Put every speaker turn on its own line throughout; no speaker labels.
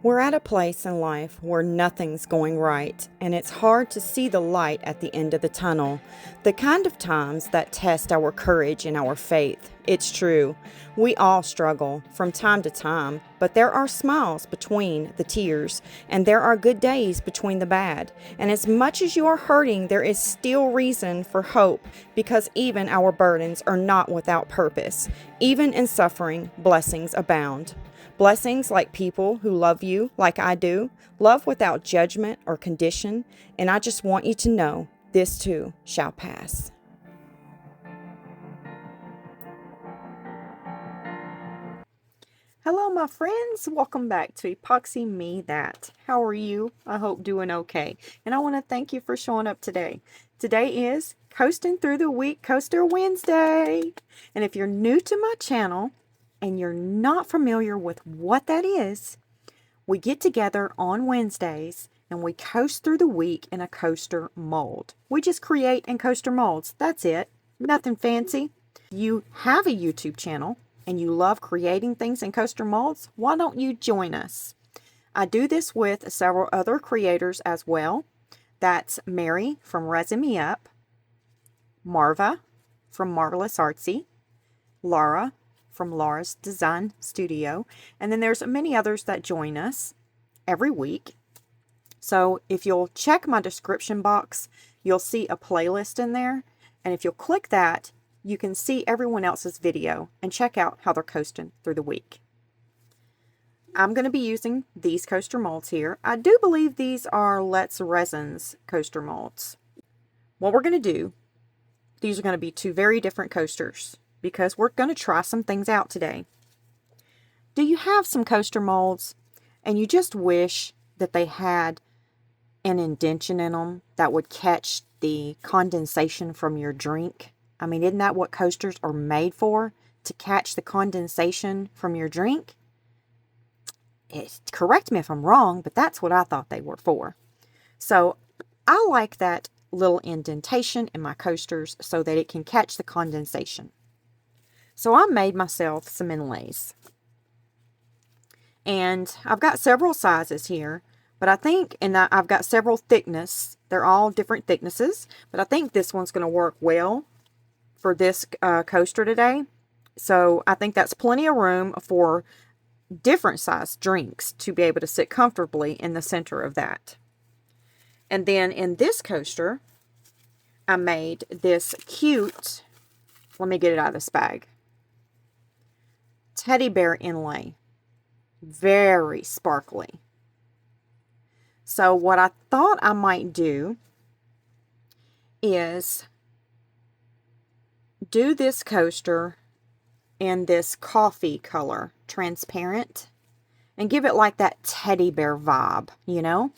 We're at a place in life where nothing's going right, and it's hard to see the light at the end of the tunnel. The kind of times that test our courage and our faith. It's true. We all struggle from time to time, but there are smiles between the tears, and there are good days between the bad. And as much as you are hurting, there is still reason for hope, because even our burdens are not without purpose. Even in suffering, blessings abound. Blessings like people who love you like I do, love without judgment or condition, and I just want you to know this too shall pass. Hello, my friends. Welcome back to Epoxy Me That. How are you? I hope doing okay. And I want to thank you for showing up today. Today is Coasting Through the Week Coaster Wednesday. And if you're new to my channel, and you're not familiar with what that is, we get together on Wednesdays and we coast through the week in a coaster mold. We just create and coaster molds. That's it. Nothing fancy. You have a YouTube channel and you love creating things in coaster molds, why don't you join us? I do this with several other creators as well. That's Mary from Resin Me Up, Marva from Marvelous Artsy, Laura from Laura's Design Studio, and then there's many others that join us every week. So if you'll check my description box, you'll see a playlist in there, and if you'll click that, you can see everyone else's video and check out how they're coasting through the week. I'm going to be using these coaster molds here. I do believe these are Let's Resin's coaster molds. What we're going to do, these are going to be two very different coasters, because we're going to try some things out today. Do you have some coaster molds and you just wish that they had an indentation in them that would catch the condensation from your drink? I mean, isn't that what coasters are made for? To catch the condensation from your drink? Correct me if I'm wrong, but that's what I thought they were for. So I like that little indentation in my coasters so that it can catch the condensation. So I made myself some inlays. And I've got several sizes here, but I think, and I've got several thickness. They're all different thicknesses, but I think this one's going to work well for this coaster today. So I think that's plenty of room for different size drinks to be able to sit comfortably in the center of that. And then in this coaster, I made this cute, let me get it out of this bag, teddy bear inlay. Very sparkly. So what I thought I might do is do this coaster in this coffee color, transparent, and give it like that teddy bear vibe, you know?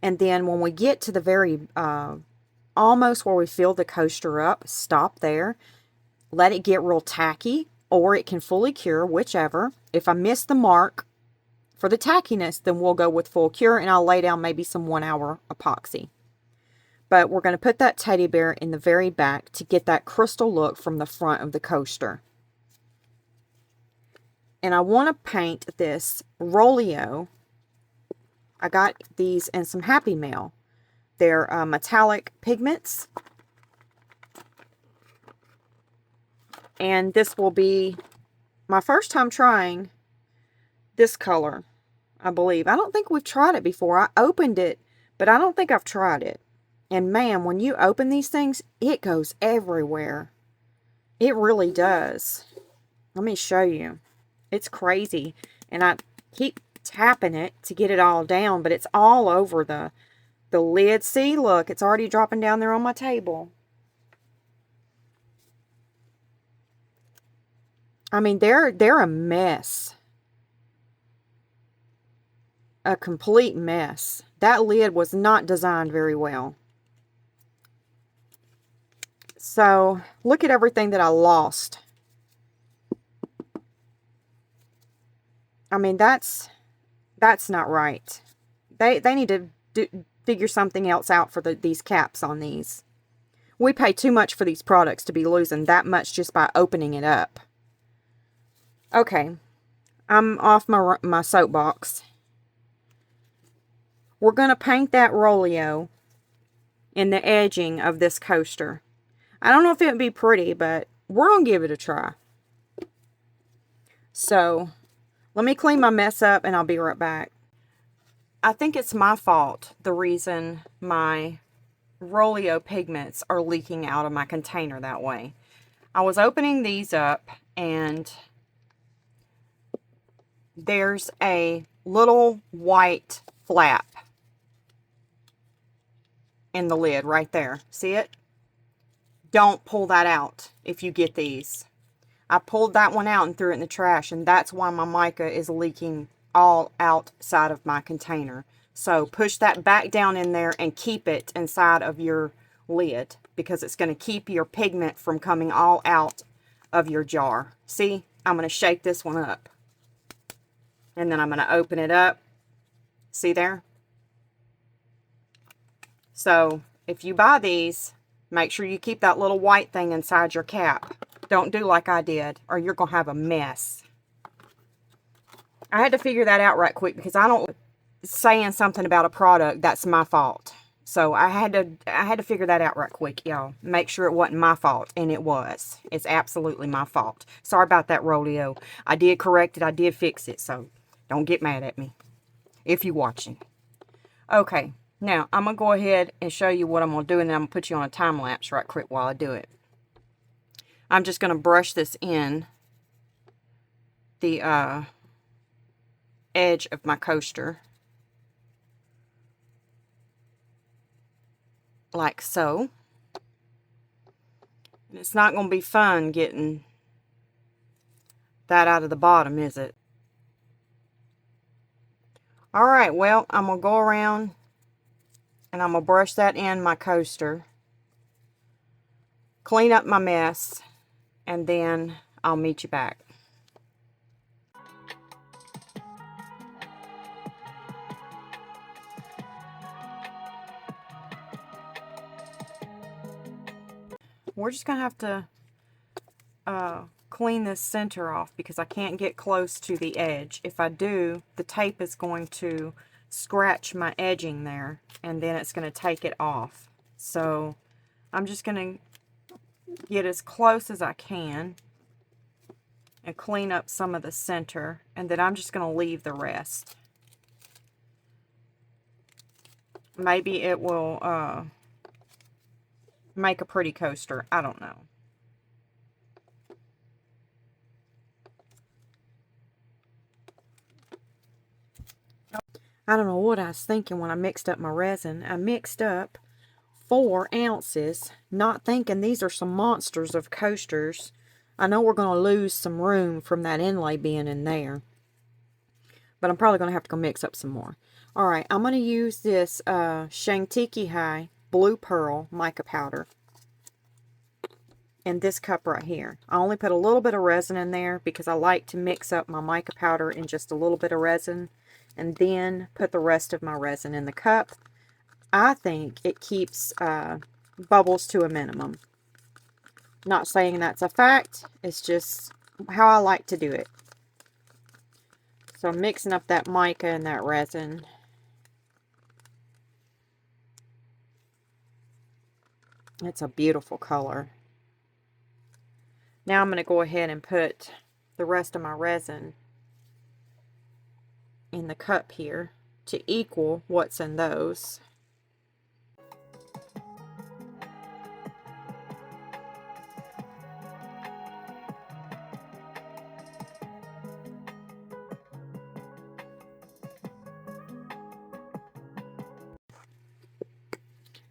And then when we get to the very, almost where we fill the coaster up, stop there, let it get real tacky, or it can fully cure, whichever. If I miss the mark for the tackiness, then we'll go with full cure, and I'll lay down maybe some 1 hour epoxy. But we're going to put that teddy bear in the very back to get that crystal look from the front of the coaster. And I want to paint this Rolio. I got these in some Happy Mail. They're metallic pigments. And this will be my first time trying this color, I believe. I don't think we've tried it before. I opened it, but I don't think I've tried it. And man, when you open these things, it goes everywhere. It really does. Let me show you. It's crazy. And I keep tapping it to get it all down, but it's all over the lid. See, look, it's already dropping down there on my table. I mean, they're a mess. A complete mess. That lid was not designed very well. So, look at everything that I lost. I mean, that's not right. They need to figure something else out for these caps on these. We pay too much for these products to be losing that much just by opening it up. Okay, I'm off my soapbox. we're going to paint that Rolio in the edging of this coaster. I don't know if it would be pretty, but we're going to give it a try. So, let me clean my mess up and I'll be right back. I think it's my fault, the reason my Rolio pigments are leaking out of my container that way. I was opening these up and there's a little white flap in the lid right there. See it? Don't pull that out if you get these. I pulled that one out and threw it in the trash, and that's why my mica is leaking all outside of my container. So push that back down in there and keep it inside of your lid, because it's going to keep your pigment from coming all out of your jar. See, I'm going to shake this one up, and then I'm going to open it up. See there? So if you buy these, make sure you keep that little white thing inside your cap. Don't do like I did, or you're going to have a mess. I had to figure that out right quick, because I don't saying something about a product, that's my fault. So I had to figure that out right quick, y'all. Make sure it wasn't my fault, and it was. It's absolutely my fault. Sorry about that, Rolio. I did correct it. I did fix it, so don't get mad at me if you're watching. Okay, now I'm going to go ahead and show you what I'm going to do, and then I'm going to put you on a time lapse right quick while I do it. I'm just going to brush this in the edge of my coaster. Like so. And it's not going to be fun getting that out of the bottom, is it? Alright, well, I'm going to go around and I'm going to brush that in my coaster. Clean up my mess. And then I'll meet you back. We're just going to have to clean this center off, because I can't get close to the edge. If I do, the tape is going to scratch my edging there, and then it's going to take it off. So I'm just going to get as close as I can and clean up some of the center, and then I'm just going to leave the rest. Maybe it will make a pretty coaster. I don't know. I don't know what I was thinking when I mixed up my resin. I mixed up 4 ounces, not thinking these are some monsters of coasters. I know we're going to lose some room from that inlay being in there, but I'm probably going to have to go mix up some more. Alright, I'm going to use this Shangtiki High Blue Pearl mica powder in this cup right here. I only put a little bit of resin in there because I like to mix up my mica powder in just a little bit of resin and then put the rest of my resin in the cup. I think it keeps bubbles to a minimum. Not saying that's a fact, it's just how I like to do it. So I'm mixing up that mica and that resin. It's a beautiful color. Now I'm going to go ahead and put the rest of my resin in the cup here to equal what's in those.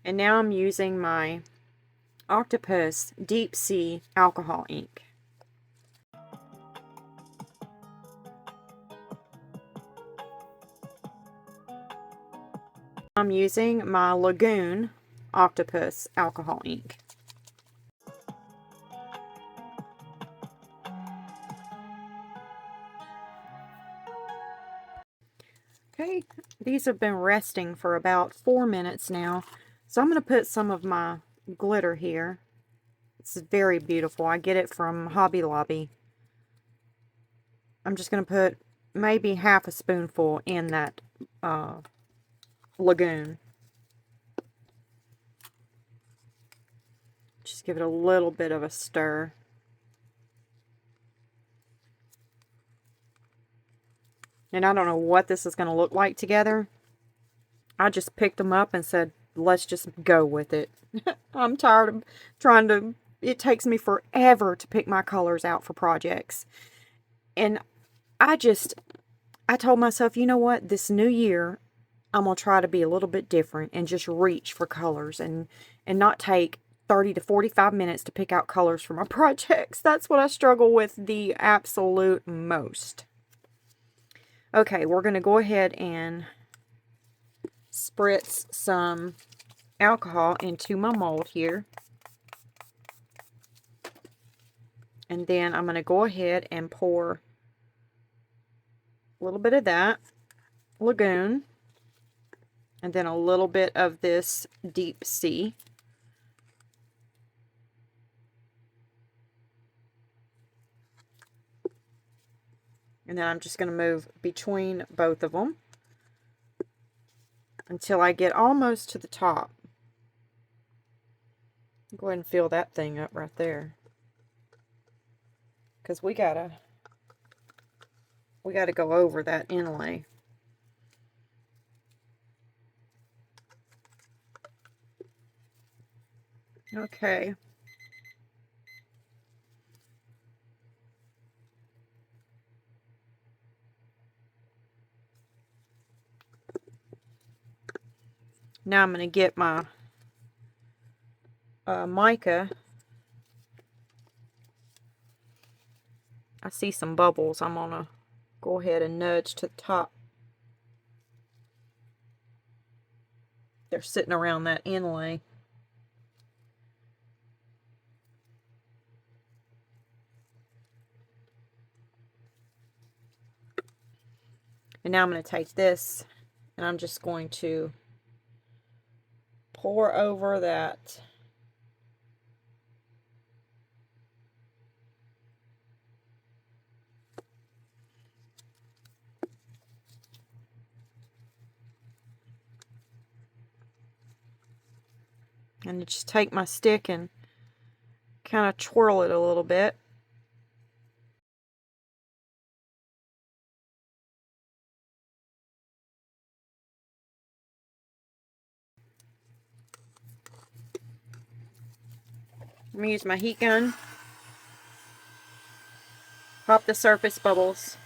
And now I'm using my Octopus Deep Sea alcohol ink. I'm using my Lagoon Octopus alcohol ink. Okay, these have been resting for about 4 minutes now. So I'm going to put some of my glitter here. It's very beautiful. I get it from Hobby Lobby. I'm just going to put maybe half a spoonful in that Lagoon. Just give it a little bit of a stir. And I don't know what this is going to look like together. I just picked them up and said, let's just go with it. I'm tired of trying to... It takes me forever to pick my colors out for projects. And I told myself, you know what? This new year, I'm going to try to be a little bit different and just reach for colors and not take 30 to 45 minutes to pick out colors for my projects. That's what I struggle with the absolute most. Okay, we're going to go ahead and spritz some alcohol into my mold here. And then I'm going to go ahead and pour a little bit of that Lagoon. And then a little bit of this Deep Sea. And then I'm just going to move between both of them until I get almost to the top. Go ahead and fill that thing up right there. Because we gotta go over that inlay. Okay. Now I'm going to get my mica. I see some bubbles. I'm going to go ahead and nudge to the top. They're sitting around that inlay. And now I'm going to take this and I'm just going to pour over that and just take my stick and kind of twirl it a little bit. I'm going to use my heat gun. Pop the surface bubbles.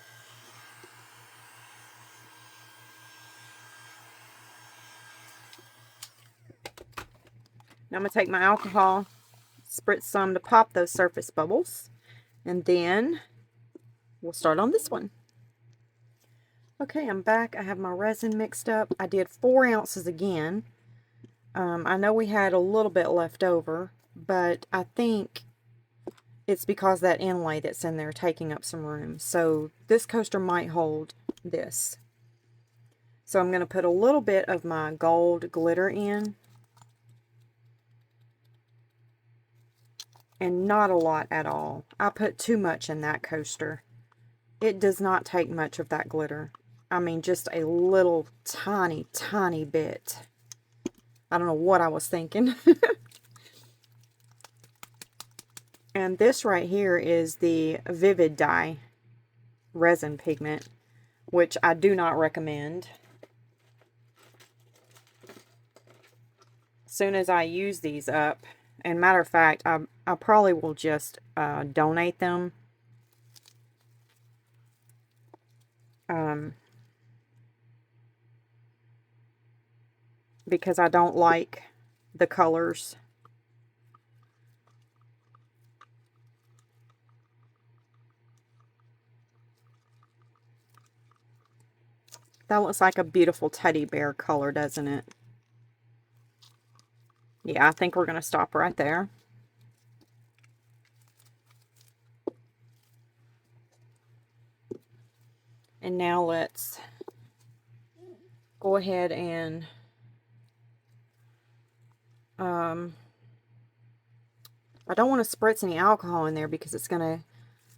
Now I'm going to take my alcohol, spritz some to pop those surface bubbles, and then we'll start on this one. Okay, I'm back. I have my resin mixed up. I did 4 ounces again. I know we had a little bit left over, but I think it's because that inlay that's in there taking up some room. So this coaster might hold this. So I'm going to put a little bit of my gold glitter in. And not a lot at all. I put too much in that coaster. It does not take much of that glitter. I mean, just a little tiny, tiny bit. I don't know what I was thinking. And this right here is the Vivid Dye resin pigment, which I do not recommend. As soon as I use these up, and matter of fact, I probably will just donate them. Because I don't like the colors. That looks like a beautiful teddy bear color, doesn't it? Yeah, I think we're going to stop right there. And now let's go ahead and I don't want to spritz any alcohol in there because it's going to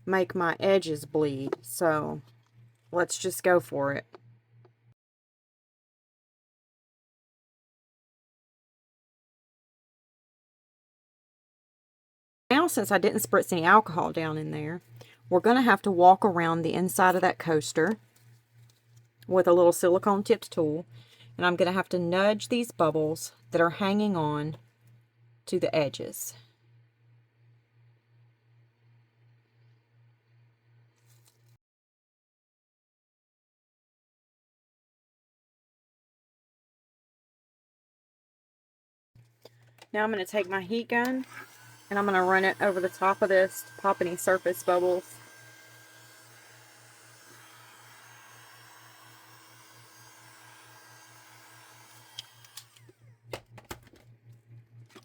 make my edges bleed. So let's just go for it. now, since I didn't spritz any alcohol down in there, we're going to have to walk around the inside of that coaster with a little silicone tipped tool. And I'm going to have to nudge these bubbles that are hanging on to the edges. Now I'm going to take my heat gun and I'm going to run it over the top of this to pop any surface bubbles.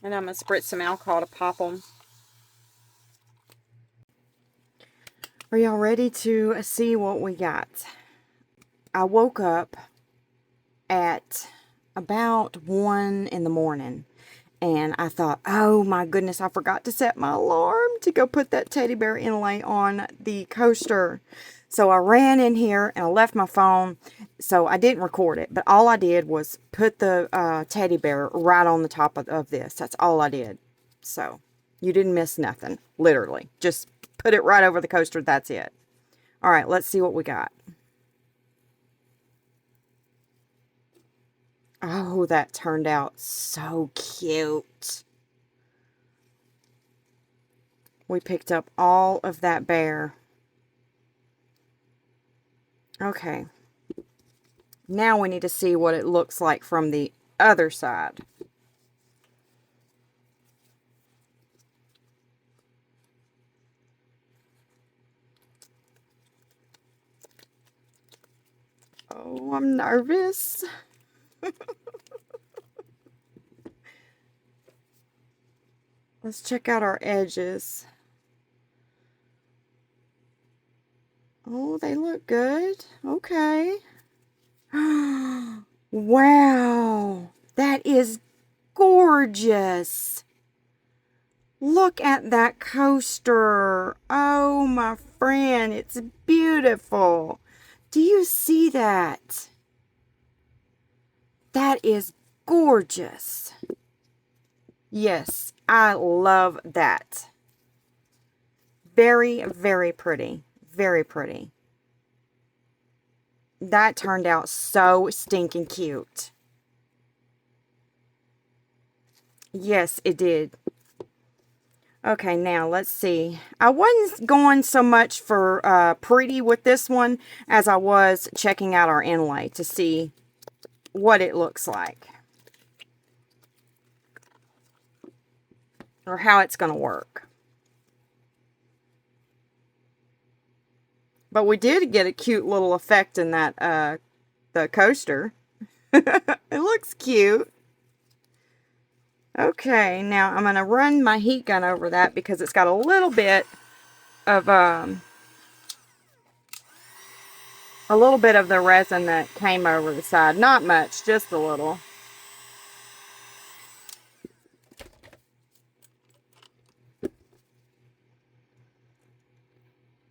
And I'm going to spritz some alcohol to pop them. Are y'all ready to see what we got? I woke up at about 1 in the morning. And I thought, oh my goodness, I forgot to set my alarm to go put that teddy bear inlay on the coaster. So I ran in here and I left my phone. So I didn't record it. But all I did was put the teddy bear right on the top of this. That's all I did. So you didn't miss nothing. Literally. Just put it right over the coaster. That's it. All right, let's see what we got. Oh, that turned out so cute. We picked up all of that bear. Okay. Now we need to see what it looks like from the other side. Oh, I'm nervous. Let's check out our edges. Oh, they look good. Okay. Wow. That is gorgeous. Look at that coaster. Oh, my friend. It's beautiful. Do you see that? That is gorgeous. Yes, I love that. Very, very pretty. Very pretty. That turned out so stinking cute. Yes, it did. Okay, now let's see. I wasn't going so much for pretty with this one as I was checking out our inlay to see what it looks like. Or how it's going to work. But we did get a cute little effect in that, the coaster. It looks cute. Okay, now I'm going to run my heat gun over that because it's got a little bit of, the resin that came over the side. Not much, just a little.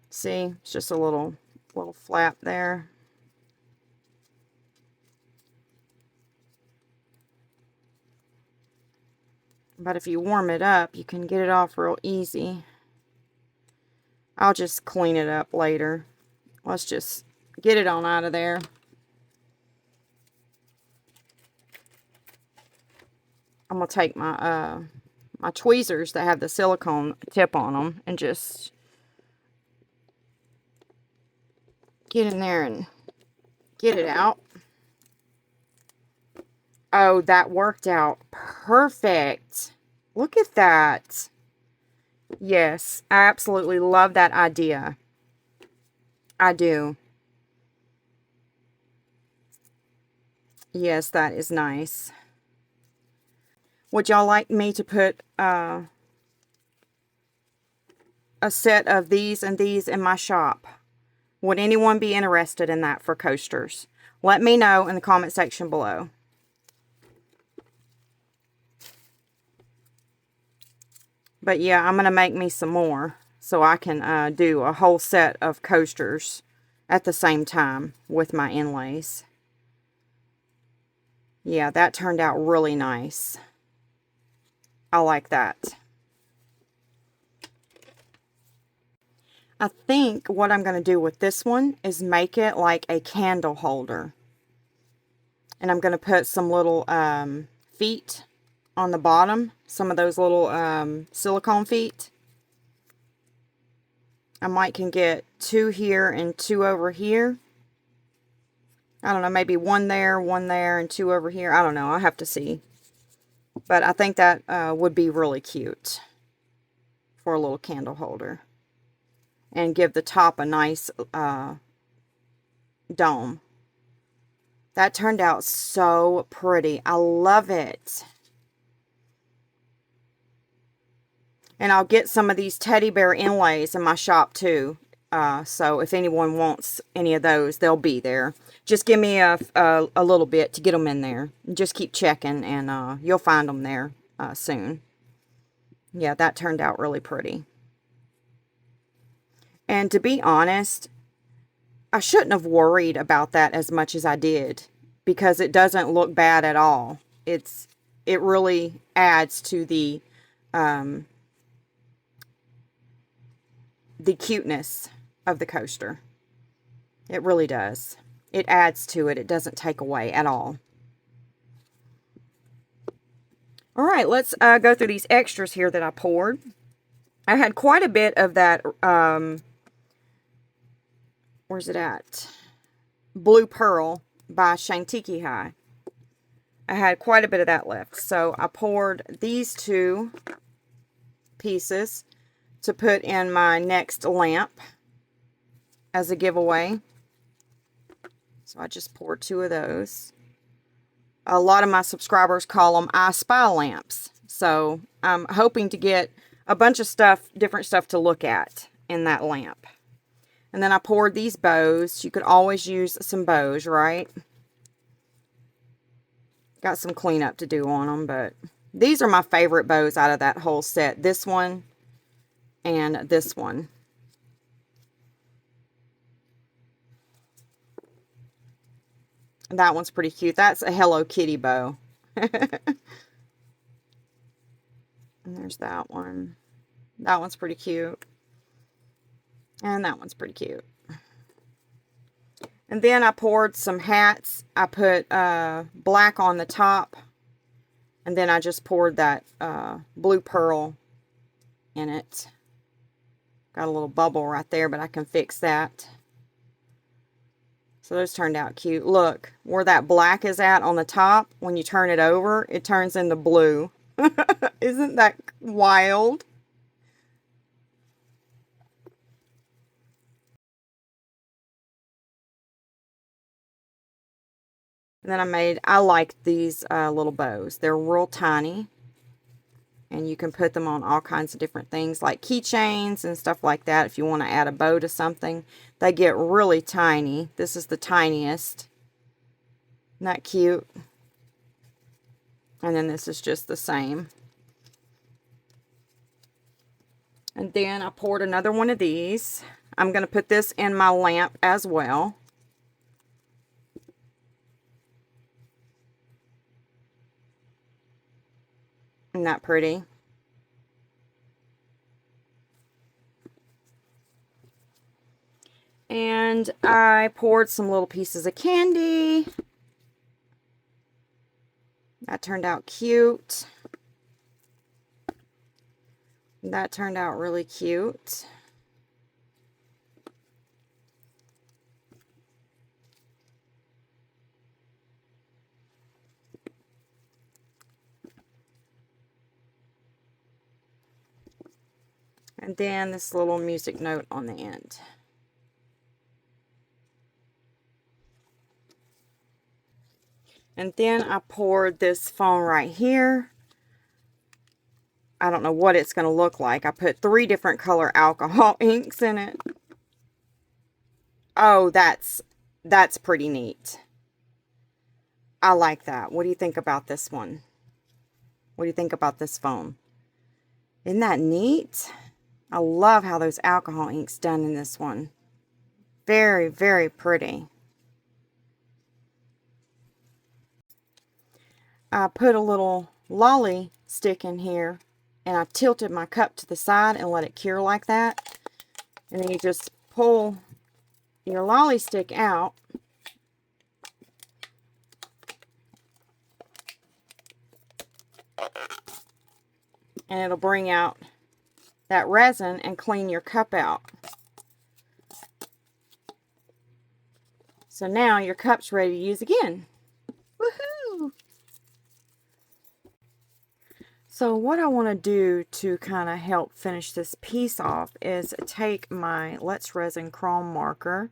See, it's just a little flap there. But if you warm it up, you can get it off real easy. I'll just clean it up later. Let's just get it on out of there. I'm going to take my my tweezers that have the silicone tip on them and just get in there and get it out. Oh, that worked out perfect. Look at that. Yes, I absolutely love that idea. I do. Yes, that is nice. Would y'all like me to put a set of these and these in my shop? Would anyone be interested in that for coasters? Let me know in the comment section below. But yeah, I'm going to make me some more so I can do a whole set of coasters at the same time with my inlays. Yeah, that turned out really nice. I like that. I think what I'm going to do with this one is make it like a candle holder. And I'm going to put some little feet on the bottom. Some of those little silicone feet. I might can get 2 here and 2 over here. I don't know, maybe 1 there, and 2 over here. I don't know, I'll have to see. But I think that would be really cute for a little candle holder. And give the top a nice dome. That turned out so pretty. I love it. And I'll get some of these teddy bear inlays in my shop too. So if anyone wants any of those, they'll be there. Just give me a little bit to get them in there. Just keep checking and you'll find them there soon. Yeah, that turned out really pretty. And to be honest, I shouldn't have worried about that as much as I did, because it doesn't look bad at all. It really adds to the cuteness of the coaster. It really does. It adds to it. It doesn't take away at all. All right, let's go through these extras here that I poured. I had quite a bit of that, where's it at? Blue Pearl by Shantiki High. I had quite a bit of that left. So I poured these 2 pieces to put in my next lamp as a giveaway. So I just poured 2 of those. A lot of my subscribers call them I Spy lamps. So I'm hoping to get a bunch of stuff, different stuff to look at in that lamp. And then I poured these bows. You could always use some bows, right? Got some cleanup to do on them, but these are my favorite bows out of that whole set. This one and this one. That one's pretty cute. That's a Hello Kitty bow. And there's that one. That one's pretty cute. And that one's pretty cute. And then I poured some hats. I put black on the top. And then I just poured that blue pearl in it. Got a little bubble right there, but I can fix that. So those turned out cute. Look, where that black is at on the top, when you turn it over, it turns into blue. Isn't that wild? And then I like these little bows. They're real tiny. And you can put them on all kinds of different things, like keychains and stuff like that. If you want to add a bow to something, they get really tiny. This is the tiniest. Isn't that cute? And then this is just the same. And then I poured another one of these. I'm going to put this in my lamp as well. Isn't that pretty? And I poured some little pieces of candy. That turned out cute. That turned out really cute. And then this little music note on the end. And then I poured this foam right here. I don't know what it's going to look like. I put 3 different color alcohol inks in it. Oh, that's pretty neat. I like that. What do you think about this one? What do you think about this foam? Isn't that neat? I love how those alcohol inks done in this one. Very, very pretty. I put a little lolly stick in here, and I tilted my cup to the side and let it cure like that. And then you just pull your lolly stick out. And it'll bring out that resin and clean your cup out. So now your cup's ready to use again. Woohoo! So what I want to do to kind of help finish this piece off is take my Let's Resin chrome marker.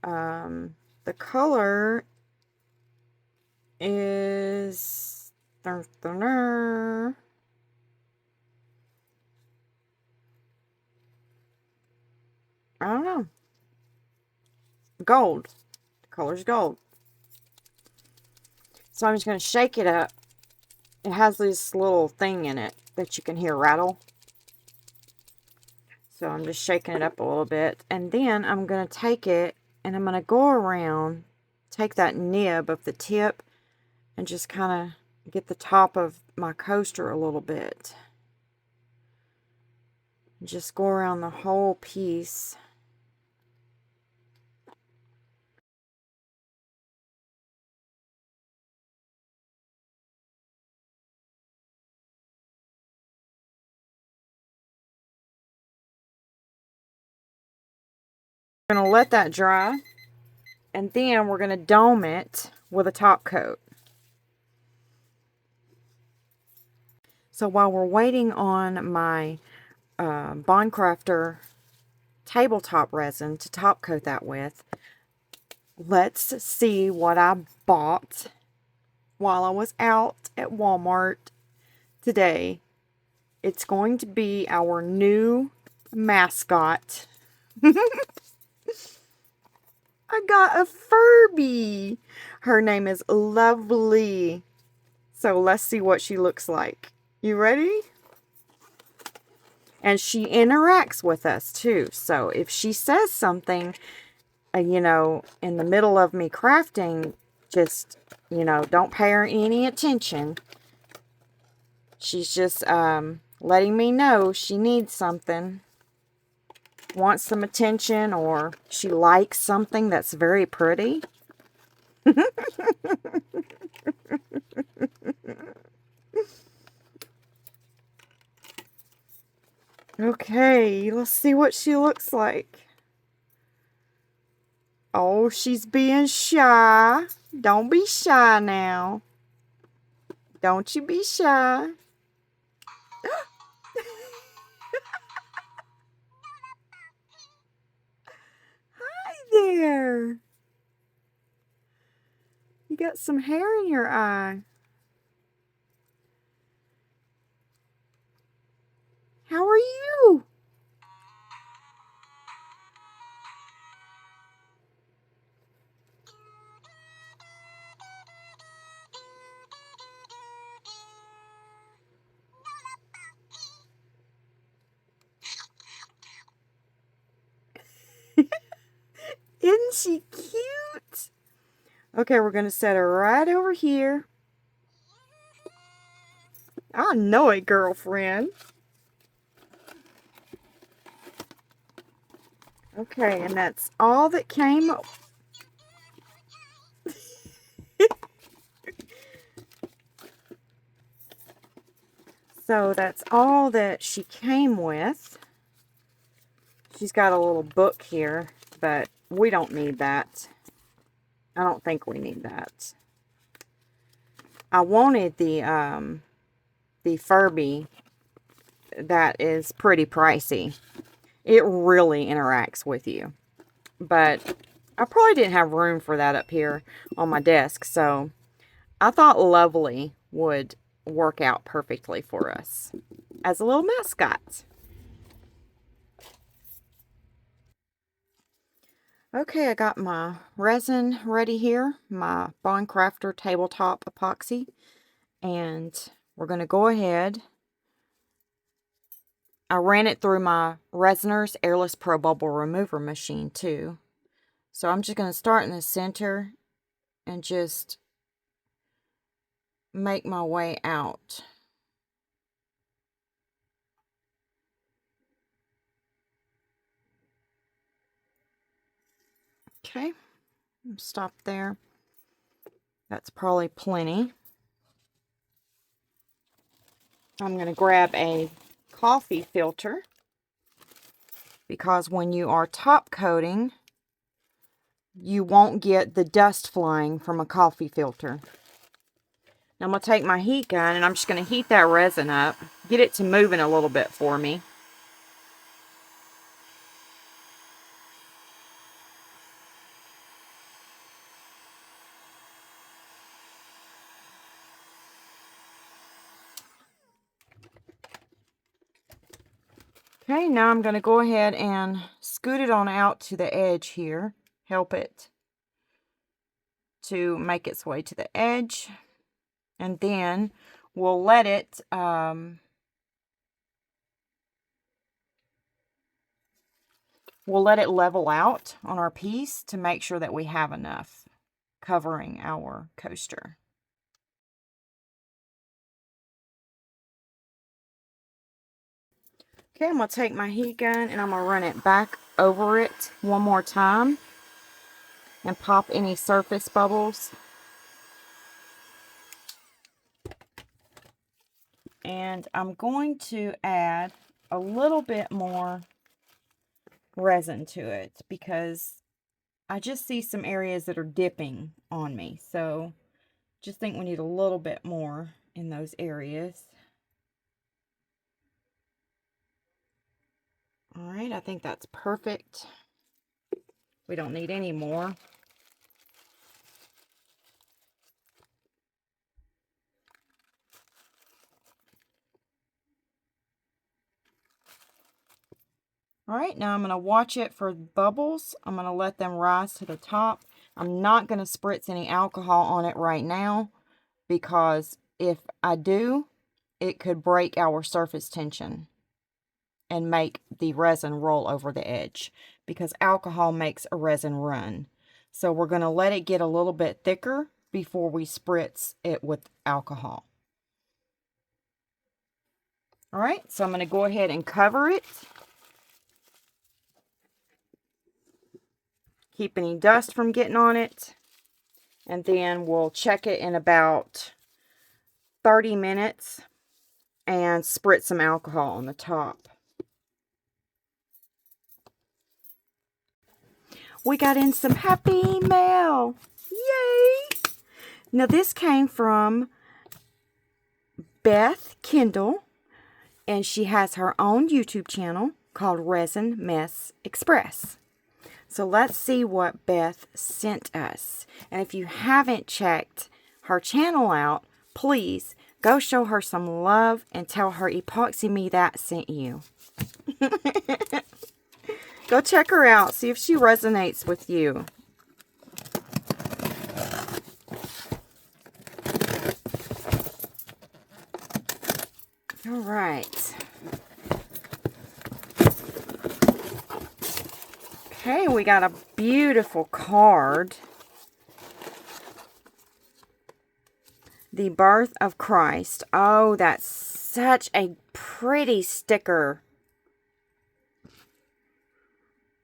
The color is I don't know. Gold. The color's gold. So I'm just going to shake it up. It has this little thing in it that you can hear rattle. So I'm just shaking it up a little bit. And then I'm going to take it and I'm going to go around, take that nib of the tip and just kind of get the top of my coaster a little bit. Just go around the whole piece. We're going to let that dry, and then we're going to dome it with a top coat. So while we're waiting on my Bond Crafter tabletop resin to top coat that with, let's see what I bought while I was out at Walmart today. It's going to be our new mascot. I got a Furby. Her name is Lovely. So let's see what she looks like. You ready? And she interacts with us too. So if she says something, you know, in the middle of me crafting, just, you know, don't pay her any attention. She's just letting me know she needs something. Wants some attention, or she likes something that's very pretty. Okay, let's see what she looks like. Oh, she's being shy. Don't be shy now. Don't you be shy. Hi there. You got some hair in your eye. How are you? Isn't she cute? Okay, we're going to set her right over here. I know it, girlfriend. Okay, and that's all that came. So that's all that she came with. She's got a little book here, but we don't need that. I don't think we need that. I wanted the Furby that is pretty pricey. It really interacts with you. But I probably didn't have room for that up here on my desk, so I thought Lovely would work out perfectly for us as a little mascot. Okay, I got my resin ready here, my Bond Crafter tabletop epoxy, and we're going to go ahead. I ran it through my Resinar's Airless Pro Bubble Remover machine too. So I'm just going to start in the center and just make my way out. Okay, stop there. That's probably plenty. I'm going to grab a coffee filter because when you are top coating, you won't get the dust flying from a coffee filter. Now I'm going to take my heat gun and I'm just going to heat that resin up, get it to moving a little bit for me. Okay, now I'm going to go ahead and scoot it on out to the edge here. Help it to make its way to the edge. And then we'll let it level out on our piece to make sure that we have enough covering our coaster. Okay, I'm going to take my heat gun and I'm going to run it back over it one more time and pop any surface bubbles. And I'm going to add a little bit more resin to it because I just see some areas that are dipping on me. So just think we need a little bit more in those areas. All right, I think that's perfect. We don't need any more. All right, now I'm going to watch it for bubbles. I'm going to let them rise to the top. I'm not going to spritz any alcohol on it right now because if I do, it could break our surface tension and make the resin roll over the edge because alcohol makes a resin run. So we're going to let it get a little bit thicker before we spritz it with alcohol. All right, so I'm going to go ahead and cover it. Keep any dust from getting on it. And then we'll check it in about 30 minutes and spritz some alcohol on the top. We got in some happy mail. Yay! Now this came from Beth Kendall, and she has her own YouTube channel called Resin Mess Express. So let's see what Beth sent us. And if you haven't checked her channel out, please go show her some love and tell her Epoxy Me That sent you. Go check her out. See if she resonates with you. All right. Okay, we got a beautiful card. The Birth of Christ. Oh, that's such a pretty sticker.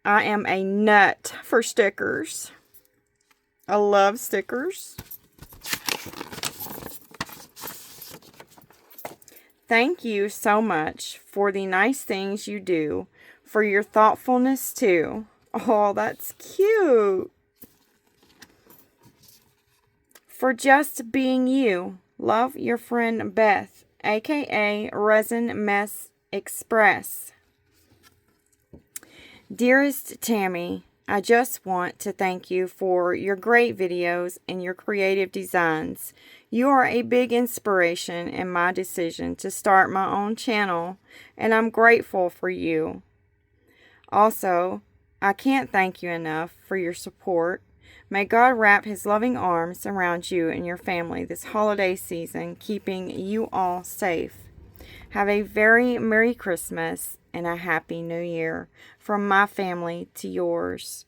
I am a nut for stickers. I love stickers. Thank you so much for the nice things you do, for your thoughtfulness too. Oh, that's cute. For just being you. Love, your friend Beth, aka Resin Mess Express. Dearest Tammy, I just want to thank you for your great videos and your creative designs. You are a big inspiration in my decision to start my own channel, and I'm grateful for you. Also, I can't thank you enough for your support. May God wrap His loving arms around you and your family this holiday season, keeping you all safe. Have a very Merry Christmas and a Happy New Year from my family to yours.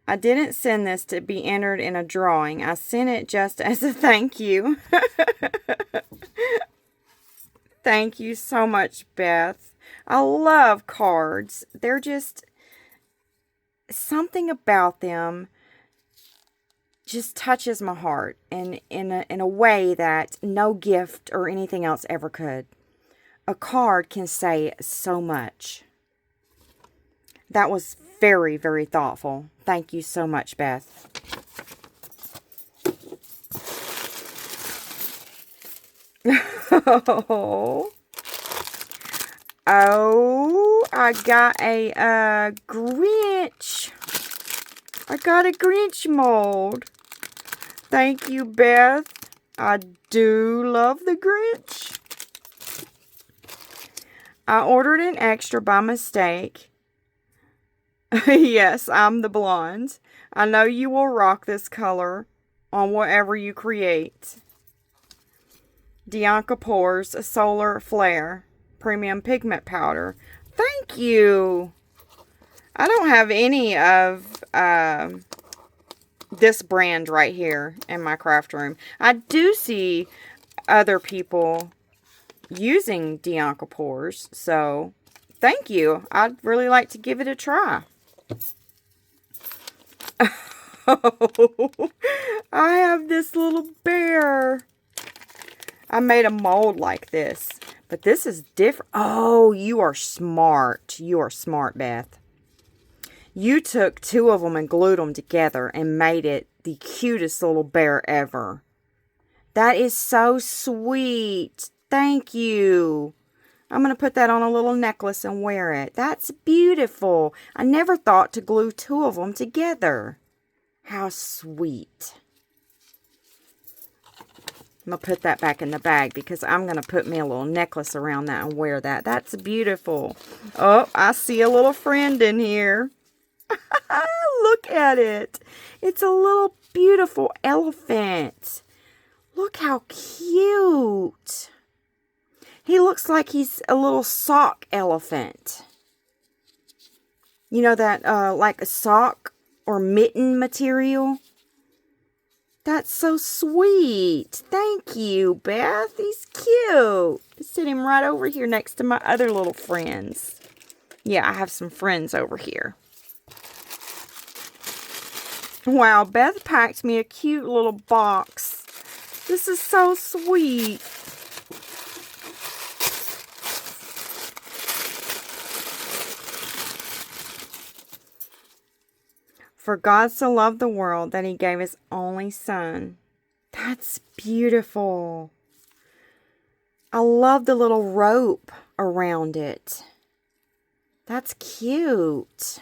I didn't send this to be entered in a drawing. I sent it just as a thank you. Thank you so much, Beth. I love cards. They're just something about them just touches my heart in a way that no gift or anything else ever could. A card can say so much. That was very, very thoughtful. Thank you so much, Beth. Oh, I got a Grinch. I got a Grinch mold. Thank you, Beth. I do love the Grinch. I ordered an extra by mistake. Yes, I'm the blonde. I know you will rock this color on whatever you create. Dianca Pours Solar Flare Premium Pigment Powder. Thank you. I don't have any of this brand right here in my craft room. I do see other people using Dianca Pours, so thank you. I'd really like to give it a try. Oh, I have this little bear. I made a mold like this, but this is different. Oh, you are smart. You are smart, Beth. You took two of them and glued them together and made it the cutest little bear ever. That is so sweet. Thank you. I'm going to put that on a little necklace and wear it. That's beautiful. I never thought to glue two of them together. How sweet. I'm going to put that back in the bag because I'm going to put me a little necklace around that and wear that. That's beautiful. Oh, I see a little friend in here. Look at it. It's a little beautiful elephant. Look how cute. He looks like he's a little sock elephant. You know that like a sock or mitten material? That's so sweet. Thank you, Beth. He's cute. Sit him right over here next to my other little friends. Yeah, I have some friends over here. Wow, Beth packed me a cute little box. This is so sweet. For God so loved the world that he gave his only son. That's beautiful. I love the little rope around it. That's cute.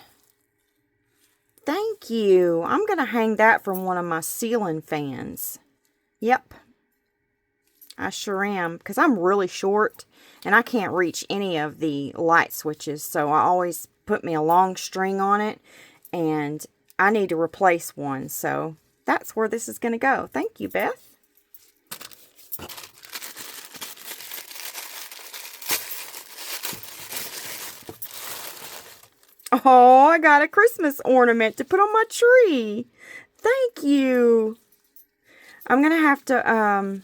Thank you. I'm going to hang that from one of my ceiling fans. Yep. I sure am. Because I'm really short and I can't reach any of the light switches. So I always put me a long string on it. And I need to replace one. So that's where this is going to go. Thank you, Beth. Oh, I got a Christmas ornament to put on my tree. Thank you. I'm going to have to,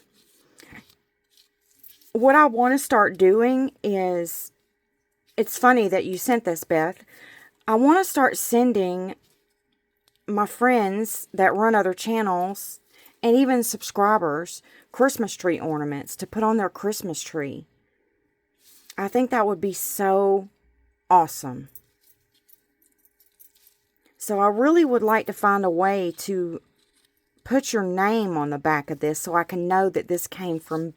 what I want to start doing is, it's funny that you sent this, Beth. I want to start sending my friends that run other channels and even subscribers Christmas tree ornaments to put on their Christmas tree. I think that would be so awesome. So I really would like to find a way to put your name on the back of this so I can know that this came from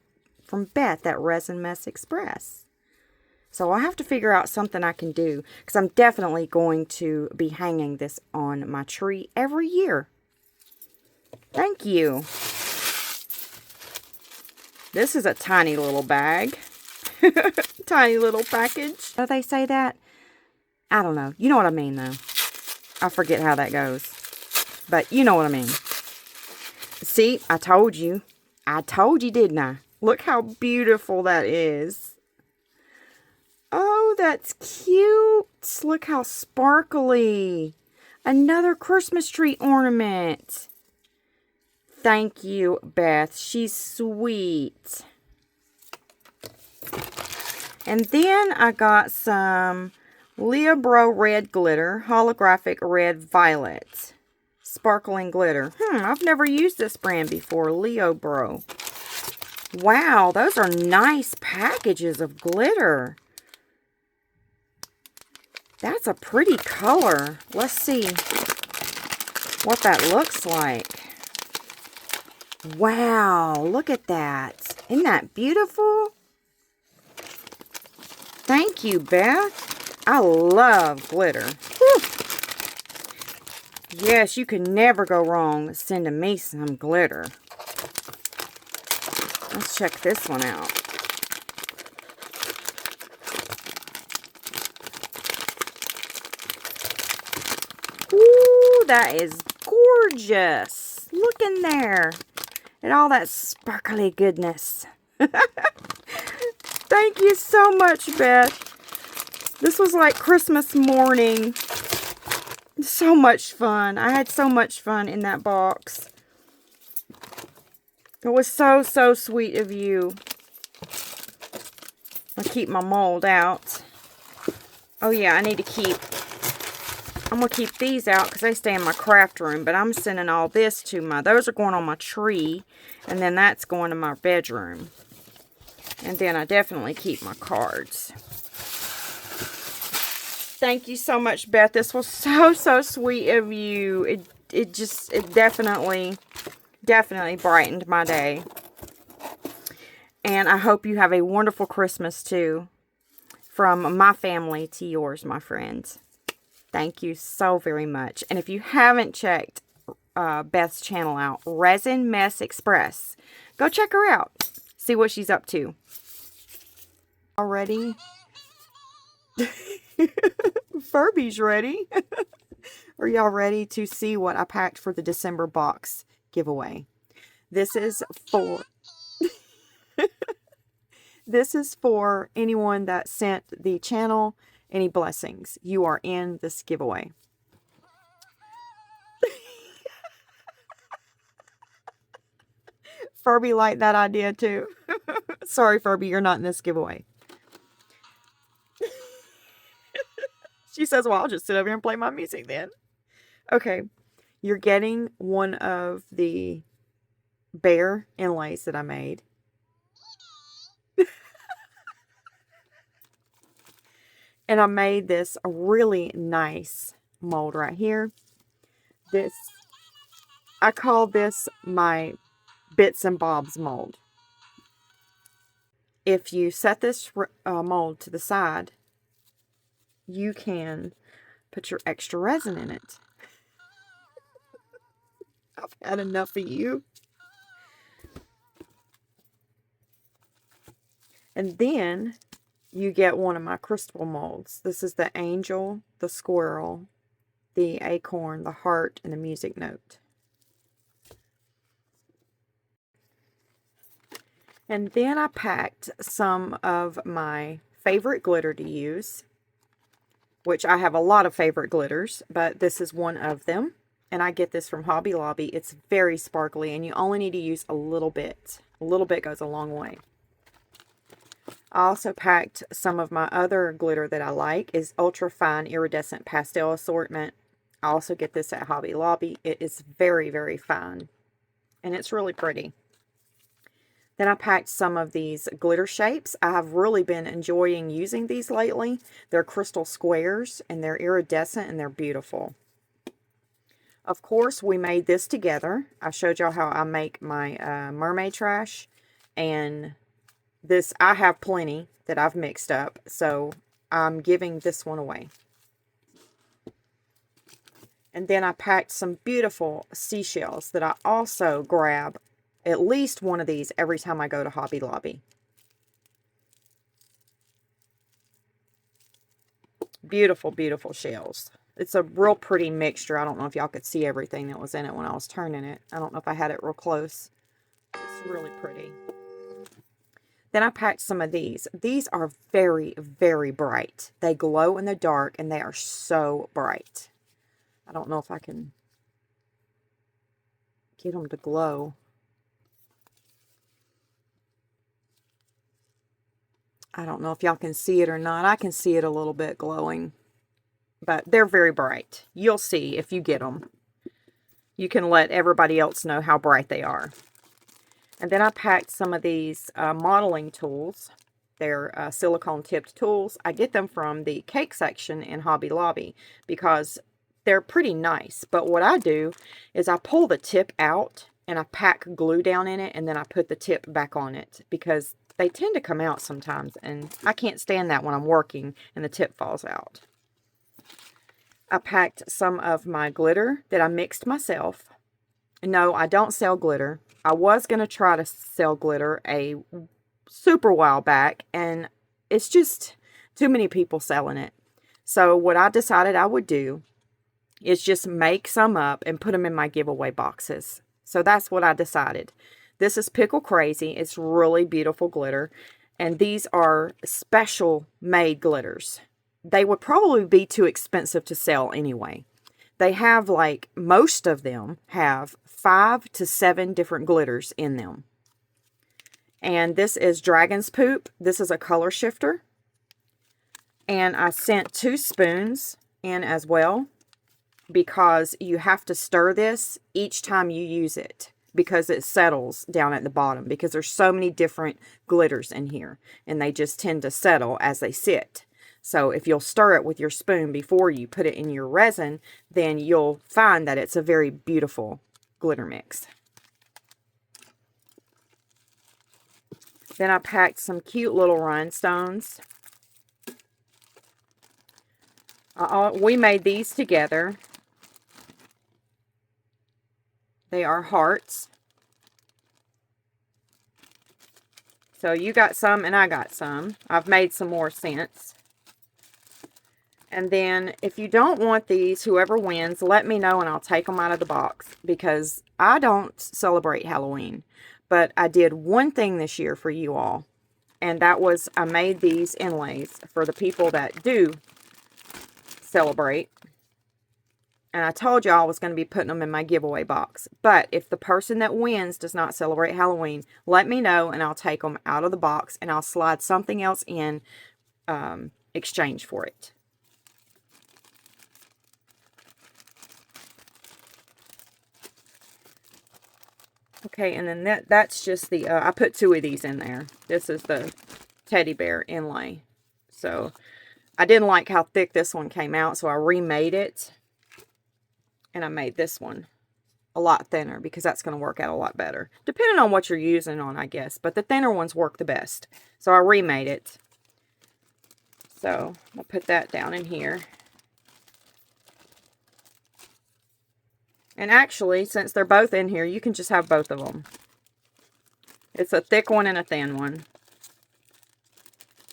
Beth at Resin Mess Express. So I'll have to figure out something I can do because I'm definitely going to be hanging this on my tree every year. Thank you. This is a tiny little bag. Tiny little package. Do they say that? I don't know. You know what I mean, though. I forget how that goes. But you know what I mean. See, I told you. I told you, didn't I? Look how beautiful that is. Oh, that's cute. Look how sparkly. Another Christmas tree ornament. Thank you, Beth. She's sweet. And then I got some Bro Red Glitter, Holographic Red Violet. Sparkling glitter. I've never used this brand before. Bro. Wow, those are nice packages of glitter. That's a pretty color. Let's see what that looks like. Wow, look at that. Isn't that beautiful? Thank you, Beth. I love glitter. Whew. Yes, you can never go wrong sending me some glitter. Let's check this one out. Ooh, that is gorgeous. Look in there at all that sparkly goodness. Thank you so much, Beth. This was like Christmas morning. So much fun. I had so much fun in that box. It was so, so sweet of you. I'll keep my mold out. Oh yeah, I'm going to keep these out because they stay in my craft room. But I'm sending all this to those are going on my tree. And then that's going to my bedroom. And then I definitely keep my cards. Thank you so much, Beth. This was so, so sweet of you. It definitely brightened my day. And I hope you have a wonderful Christmas too. From my family to yours, my friends. Thank you so very much. And if you haven't checked Beth's channel out, Resin Mess Express, go check her out. See what she's up to. Already? Furby's ready. Are y'all ready to see what I packed for the December box giveaway? This is for this is for anyone that sent the channel any blessings. You are in this giveaway. Furby liked that idea too. Sorry, Furby, you're not in this giveaway. She says, well, I'll just sit over here and play my music then. Okay, you're getting one of the bear inlays that I made. And I made this a really nice mold right here. I call this my bits and bobs mold. If you set this mold to the side, you can put your extra resin in it. I've had enough of you. And then you get one of my crystal molds. This is the angel, the squirrel, the acorn, the heart, and the music note. And then I packed some of my favorite glitter to use, which I have a lot of favorite glitters, but this is one of them. And I get this from Hobby Lobby. It's very sparkly, and you only need to use a little bit. A little bit goes a long way. I also packed some of my other glitter that I like. Is Ultra Fine Iridescent Pastel Assortment. I also get this at Hobby Lobby. It is very, very fine. And it's really pretty. Then I packed some of these glitter shapes. I have really been enjoying using these lately. They're crystal squares, and they're iridescent, and they're beautiful. Of course, we made this together. I showed y'all how I make my mermaid trash. And this, I have plenty that I've mixed up. So I'm giving this one away. And then I packed some beautiful seashells that I also grab at least one of these every time I go to Hobby Lobby. Beautiful, beautiful shells. It's a real pretty mixture. I don't know if y'all could see everything that was in it when I was turning it. I don't know if I had it real close. It's really pretty. Then I packed some of these. These are very, very bright. They glow in the dark, and they are so bright. I don't know if I can get them to glow. I don't know if y'all can see it or not. I can see it a little bit glowing. but they're very bright. You'll see if you get them. You can let everybody else know how bright they are. And then I packed some of these modeling tools. They're silicone tipped tools. I get them from the cake section in Hobby Lobby because they're pretty nice. But what I do is I pull the tip out and I pack glue down in it, and then I put the tip back on it because they tend to come out sometimes, and I can't stand that when I'm working and the tip falls out. I packed some of my glitter that I mixed myself. No, I don't sell glitter. I was going to try to sell glitter a super while back, and it's just too many people selling it. So what I decided I would do is just make some up and put them in my giveaway boxes. So that's what I decided. This is Pickle Crazy. It's really beautiful glitter, and these are special made glitters. They would probably be too expensive to sell anyway. They have, like, most of them have 5 to 7 different glitters in them. And this is Dragon's Poop. This is a color shifter. And I sent 2 spoons in as well, because you have to stir this each time you use it, because it settles down at the bottom, because there's so many different glitters in here, and they just tend to settle as they sit. So if you'll stir it with your spoon before you put it in your resin, then you'll find that it's a very beautiful glitter mix. Then I packed some cute little rhinestones. We made these together. They are hearts. So you got some and I got some. I've made some more since. And then if you don't want these, whoever wins, let me know and I'll take them out of the box, because I don't celebrate Halloween. But I did one thing this year for you all, and that was I made these inlays for the people that do celebrate. And I told y'all I was going to be putting them in my giveaway box. But if the person that wins does not celebrate Halloween, let me know and I'll take them out of the box and I'll slide something else in exchange for it. Okay, and then that's just the, I put 2 of these in there. This is the teddy bear inlay. So I didn't like how thick this one came out, so I remade it. And I made this one a lot thinner, because that's going to work out a lot better. Depending on what you're using on, I guess. But the thinner ones work the best. So I remade it. So I'll put that down in here. And actually, since they're both in here, you can just have both of them. It's a thick one and a thin one.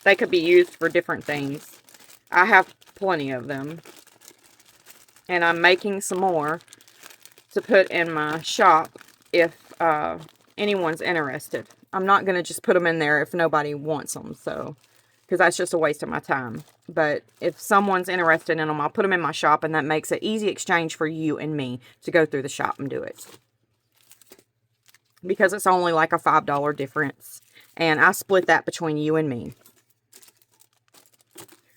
They could be used for different things. I have plenty of them. And I'm making some more to put in my shop if anyone's interested. I'm not going to just put them in there if nobody wants them, so, because that's just a waste of my time. But if someone's interested in them, I'll put them in my shop, and that makes an easy exchange for you and me to go through the shop and do it. Because it's only like a $5 difference, and I split that between you and me.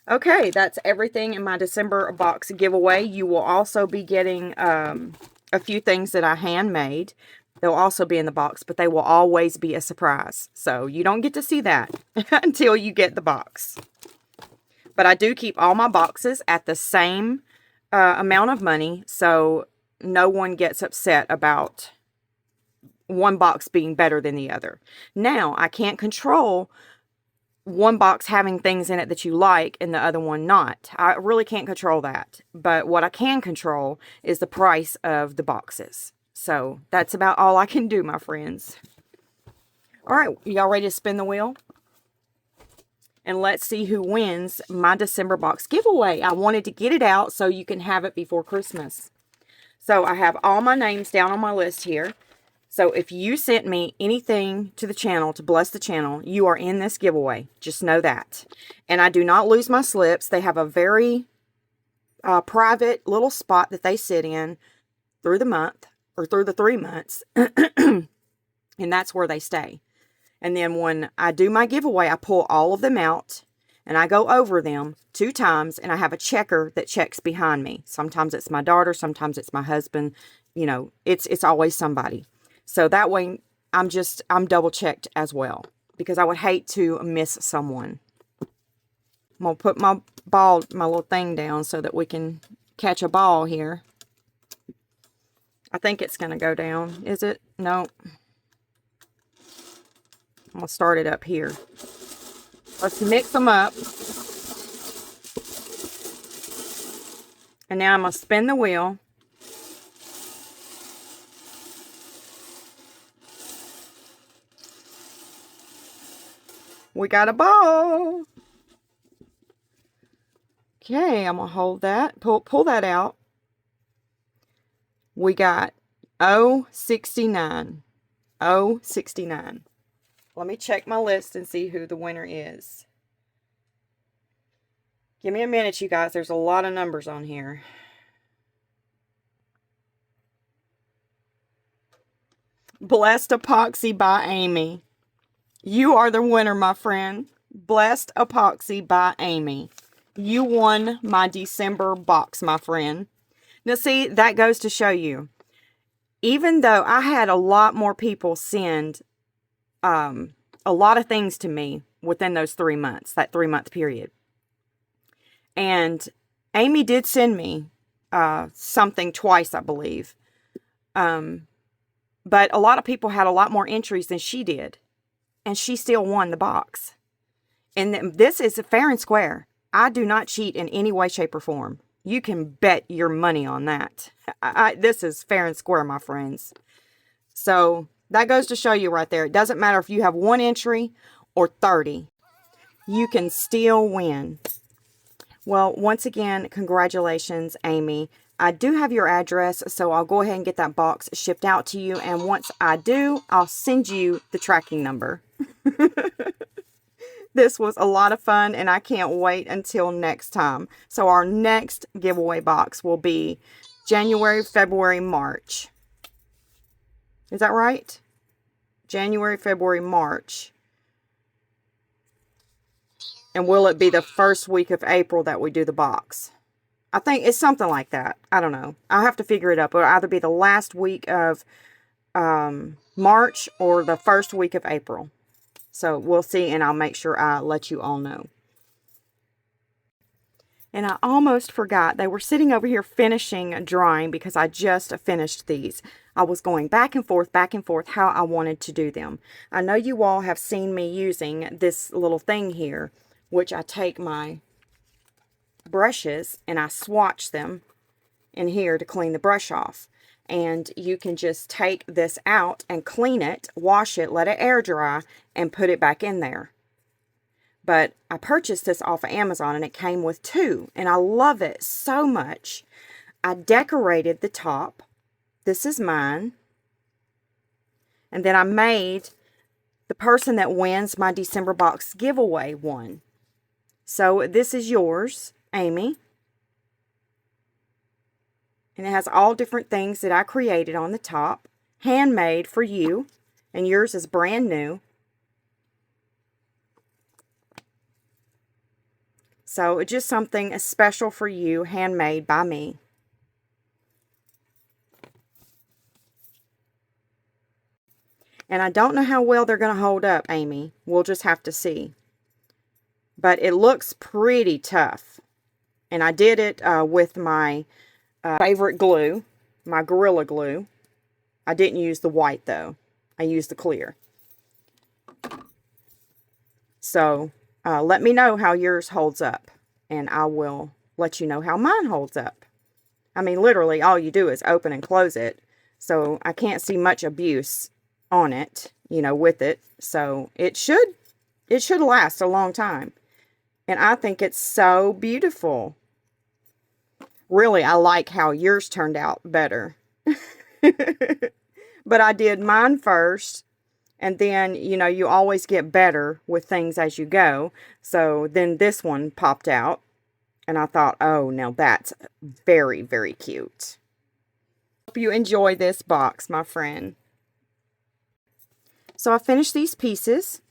Okay, that's everything in my December box giveaway. You will also be getting a few things that I handmade. They'll also be in the box, but they will always be a surprise. So you don't get to see that until you get the box. But I do keep all my boxes at the same amount of money, so no one gets upset about one box being better than the other. Now, I can't control one box having things in it that you like and the other one not. I really can't control that. But what I can control is the price of the boxes. So that's about all I can do, my friends. All right, y'all ready to spin the wheel? And let's see who wins my December box giveaway. I wanted to get it out so you can have it before Christmas. So I have all my names down on my list here. So if you sent me anything to the channel to bless the channel, you are in this giveaway. Just know that. And I do not lose my slips. They have a very private little spot that they sit in through the month, or through the 3 months. And that's where they stay. And then when I do my giveaway, I pull all of them out and I go over them 2 times, and I have a checker that checks behind me. Sometimes it's my daughter, sometimes it's my husband. You know, it's always somebody. So that way I'm double checked as well, because I would hate to miss someone. I'm going to put my little thing down so that we can catch a ball here. I think it's going to go down. Is it? No. I'm going to start it up here. Let's mix them up. And now I'm going to spin the wheel. We got a ball. Okay, I'm going to hold that. Pull that out. We got 069. 069. Let me check my list and see who the winner is. Give me a minute, you guys. There's a lot of numbers on here. Blessed Epoxy by Amy. You are the winner, my friend. Blessed Epoxy by Amy. You won my December box, my friend. Now, see, that goes to show you. Even though I had a lot more people send a lot of things to me within those 3 months, that 3-month period. And Amy did send me something twice, I believe. But a lot of people had a lot more entries than she did. And she still won the box. And this is fair and square. I do not cheat in any way, shape, or form. You can bet your money on that. This is fair and square, my friends. So that goes to show you right there. It doesn't matter if you have 1 entry or 30. You can still win. Well, once again, congratulations, Amy. I do have your address, so I'll go ahead and get that box shipped out to you. And once I do, I'll send you the tracking number. This was a lot of fun, and I can't wait until next time. So our next giveaway box will be January, February, March. Is that right? January, February, March. And will it be the first week of April that we do the box? I think it's something like that. I don't know. I'll have to figure it up. It'll either be the last week of March or the first week of April. So we'll see, and I'll make sure I let you all know. And I almost forgot. They were sitting over here finishing drying because I just finished these. I was going back and forth how I wanted to do them. I know you all have seen me using this little thing here, which I take my brushes and I swatch them in here to clean the brush off. And you can just take this out and clean it, wash it, let it air dry, and put it back in there. But I purchased this off of Amazon, and it came with 2. And I love it so much. I decorated the top. This is mine. And then I made the person that wins my December box giveaway one. So this is yours, Amy. And it has all different things that I created on the top. Handmade for you. And yours is brand new. So it's just something special for you, handmade by me. And I don't know how well they're going to hold up, Amy. We'll just have to see. But it looks pretty tough. And I did it with my favorite glue, my Gorilla Glue. I didn't use the white, though. I used the clear. So let me know how yours holds up, and I will let you know how mine holds up. I mean, literally, all you do is open and close it, so I can't see much abuse on it, you know, with it. So it should last a long time, and I think it's so beautiful. Really, I like how yours turned out better. But I did mine first. And then, you know, you always get better with things as you go. So then this one popped out. And I thought, oh, now that's very, very cute. Hope you enjoy this box, my friend. So I finished these pieces.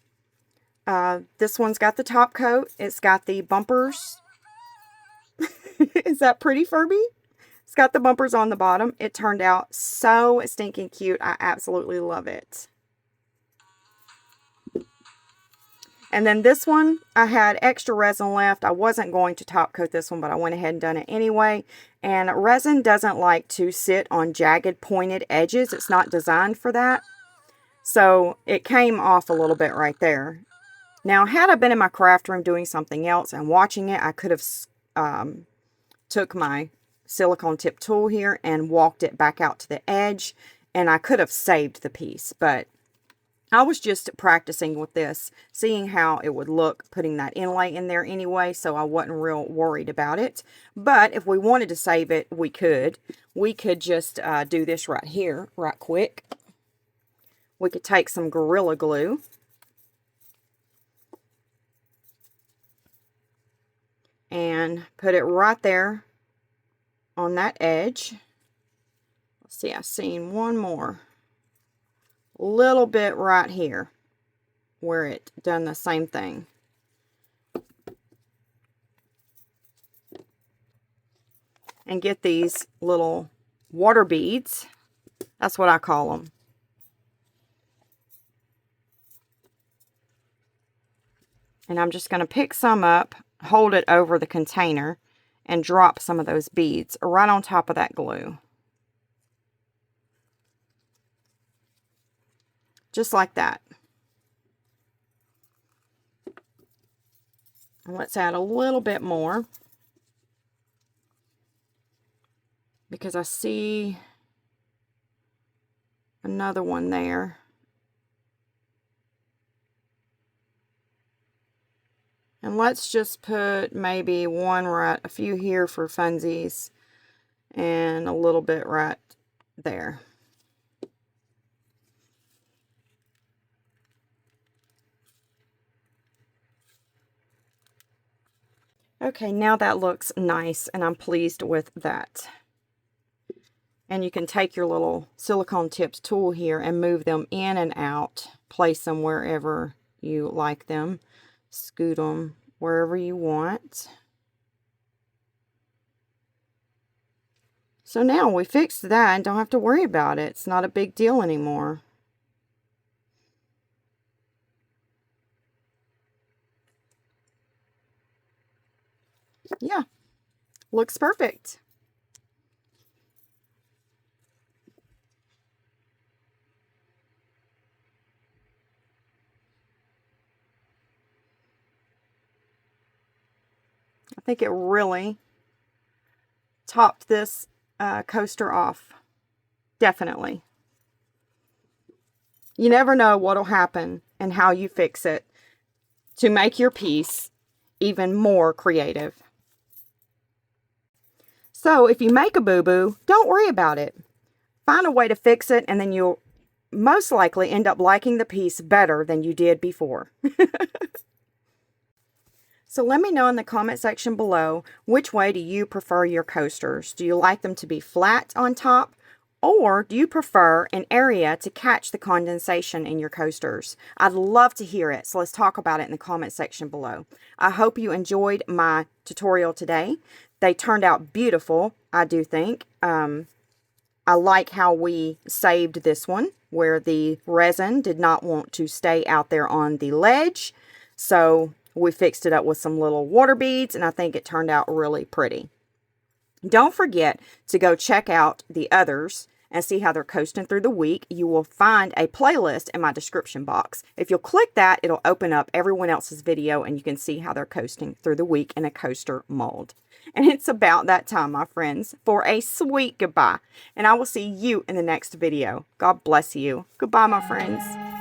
This one's got the top coat. It's got the bumpers. Is that pretty, Furby? It's got the bumpers on the bottom. It turned out so stinking cute. I absolutely love it. And then this one, I had extra resin left. I wasn't going to top coat this one, but I went ahead and done it anyway. And resin doesn't like to sit on jagged, pointed edges. It's not designed for that. So it came off a little bit right there. Now, had I been in my craft room doing something else and watching it, I could have took my silicone tip tool here and walked it back out to the edge, and I could have saved the piece, but I was just practicing with this, seeing how it would look, putting that inlay in there anyway, so I wasn't real worried about it. But if we wanted to save it, we could. We could just do this right here, right quick. We could take some Gorilla Glue. And put it right there on that edge. Let's see, I've seen one more. A little bit right here where it done the same thing. And get these little water beads. That's what I call them. And I'm just going to pick some up, hold it over the container, and drop some of those beads right on top of that glue. Just like that. And let's add a little bit more, because I see another one there. And let's just put maybe one right, a few here for funsies, and a little bit right there. Okay, now that looks nice, and I'm pleased with that. And you can take your little silicone tips tool here and move them in and out, place them wherever you like them. Scoot them wherever you want. So now we fixed that and don't have to worry about it. It's not a big deal anymore. Yeah, looks perfect. I think it really topped this coaster off. Definitely. You never know what'll happen and how you fix it to make your piece even more creative. So if you make a boo-boo, don't worry about it. Find a way to fix it, and then you'll most likely end up liking the piece better than you did before. So let me know in the comment section below, which way do you prefer your coasters? Do you like them to be flat on top, or do you prefer an area to catch the condensation in your coasters? I'd love to hear it, so let's talk about it in the comment section below. I hope you enjoyed my tutorial today. They turned out beautiful, I do think. I like how we saved this one, where the resin did not want to stay out there on the ledge. So we fixed it up with some little water beads, and I think it turned out really pretty. Don't forget to go check out the others and see how they're coasting through the week. You will find a playlist in my description box. If you'll click that, it'll open up everyone else's video, and you can see how they're coasting through the week in a coaster mold. And it's about that time, my friends, for a sweet goodbye. And I will see you in the next video. God bless you. Goodbye, my friends.